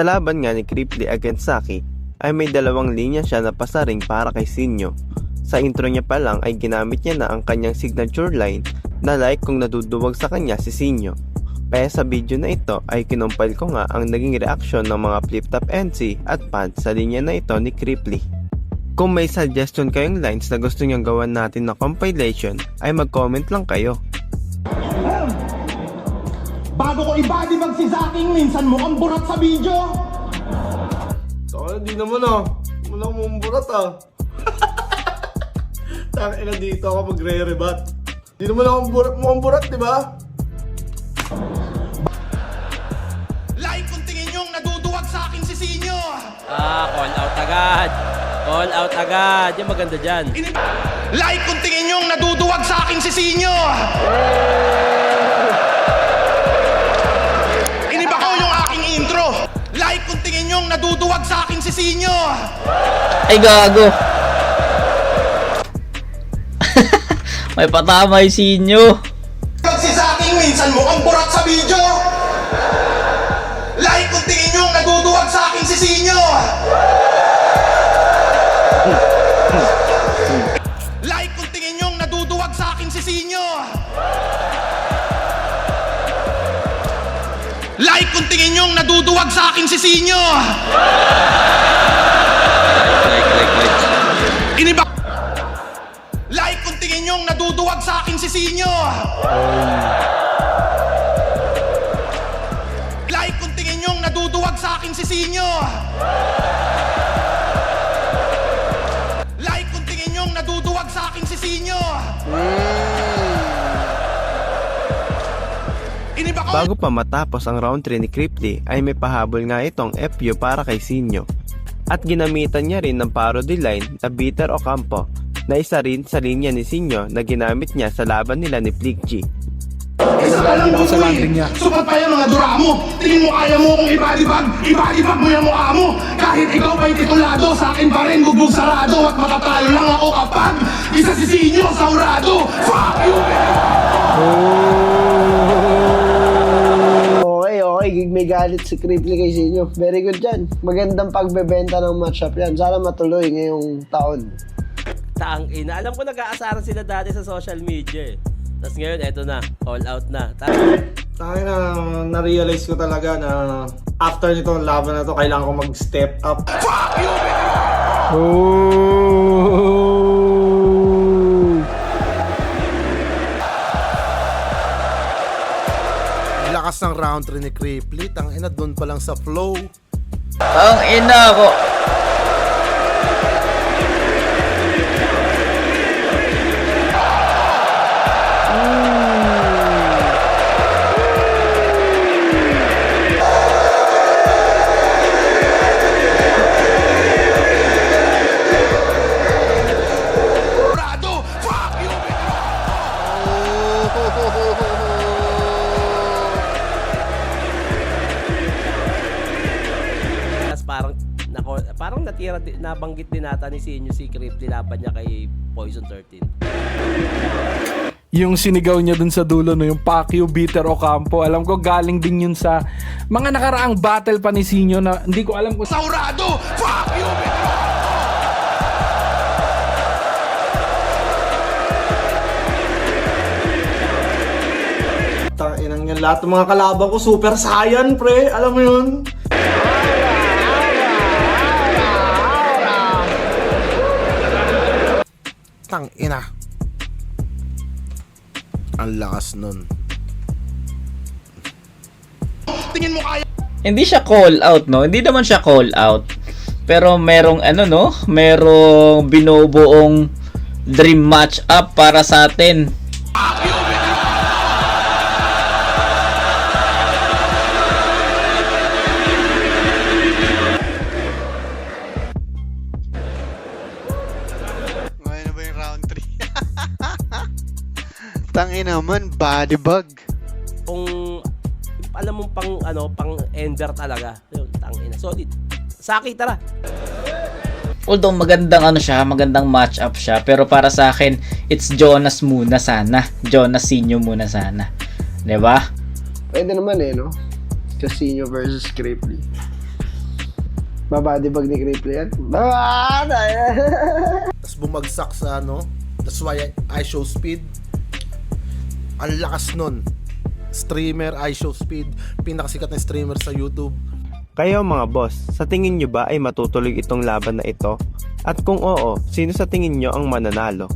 Sa laban nga ni Cripply against Saki ay may dalawang linya siya na pasaring para kay Sinyo. Sa intro niya pa lang ay ginamit niya na ang kanyang signature line na like kung naduduwag sa kanya si Sinyo. Kaya sa video na ito ay kinumpile ko nga ang naging reaksyon ng mga Flip Top NC at Pad sa linya na ito ni Cripply. Kung may suggestion kayong lines na gusto nyong gawan natin na compilation ay mag-comment lang kayo. Bago ko i-bodybag si Zaking, minsan mo kang burat sa video. Di naman wala mong burat Tangina dito ako magre-rebat. Di naman ako mukhang burat, di ba? Like kung tingin nyong naduduwag sa akin si Sinyo. Call out agad. Call out agad. Yung maganda dyan. Like kung tingin nyong naduduwag sa akin si Sinyo. Iniba ko yung aking intro. Like kung tingin nyong naduduwag sa akin si Sinyo. Ay gago. May patama yung Sinyo. Si Zaking, minsan mo kang burat sa video. Like kung tingin nyong naduduwag sa akin si Sinyo. Like kung tingin nyong naduduwag sa akin si Sinyo. Like kung tingin nyong naduduwag sa akin si Sinyo. Like. Iniba. Like kung tingin nyong naduduwag sa akin si Sinyo. Like kung tingin nyong naduduwag sa akin si Sinyo. Like kung tingin nyong naduduwag sa akin si Sinyo. Iniba ko. Bago pa matapos ang round 3 ni Cripply ay may pahabol nga itong FU para kay Sinyo. At ginamitan niya rin ng parody line na Bitter Ocampo na isa rin sa linya ni Sinyo na ginamit niya sa laban nila ni Flick G. Isa ka lang sa landing niya. Supat pa yung mga dura mo. Tingin mo kaya mo kung ibadibag. Ibadibag mo yung mukha mo. Kahit ikaw ba'y titulado, sa akin pa rin bugbog sarado. At matatalo lang ako kapag isa si Sinyo sa urado. Fuck you, Okay, may galit si Cripply kay Sinyo. Very good yan. Magandang pagbebenta ng matchup yan. Sana matuloy ngayong taon. Taang ina. Alam ko nag-aasaran sila dati sa social media eh. Tapos ngayon, eto na. All out na. Tangina, na-realize ko talaga na after nito laban na to, kailangan ko mag-step up. fuck you, Lakas ng round 3 ni Cripply, tangina doon pa lang sa flow. Ang ina ko. urado. Fuck you, Tapos parang natira, nabanggit din nata ni Sinyo si Cripply laban niya kay Poison 13. Yung sinigaw niya dun sa dulo, no, yung Pacquiao Bitter Ocampo, alam ko galing din yun sa mga nakaraang battle pa ni Sinyo na hindi ko alam kung sa urado. Fuck you, Tanginang yan, lahat ng mga kalaban ko super saiyan, pre. Alam mo yun? Tangina. Ang lakas nun. tingin mo kaya. Hindi siya call out, no? Hindi naman siya call out. Pero merong ano, no? Merong binubuong dream match up para sa atin. Ngayon na ba yung round 3? Tangin naman, body bag. Kung alam mo pang ender talaga. Yun, tangina. Solid. Saki, tara. Although magandang magandang match up siya, pero para sa akin, it's Jonas muna sana. Jonas Sinyo muna sana. 'Di ba? Pwede naman no? Casino versus Cripply. Babadibag ni Cripply yan. Tapos bumagsak sa ano. That's why I show speed. Ang lakas nun. Streamer, I show speed. Pinakasikat na streamer sa YouTube. Kayo mga boss, sa tingin nyo ba ay matutuloy itong laban na ito? At kung oo, sino sa tingin nyo ang mananalo?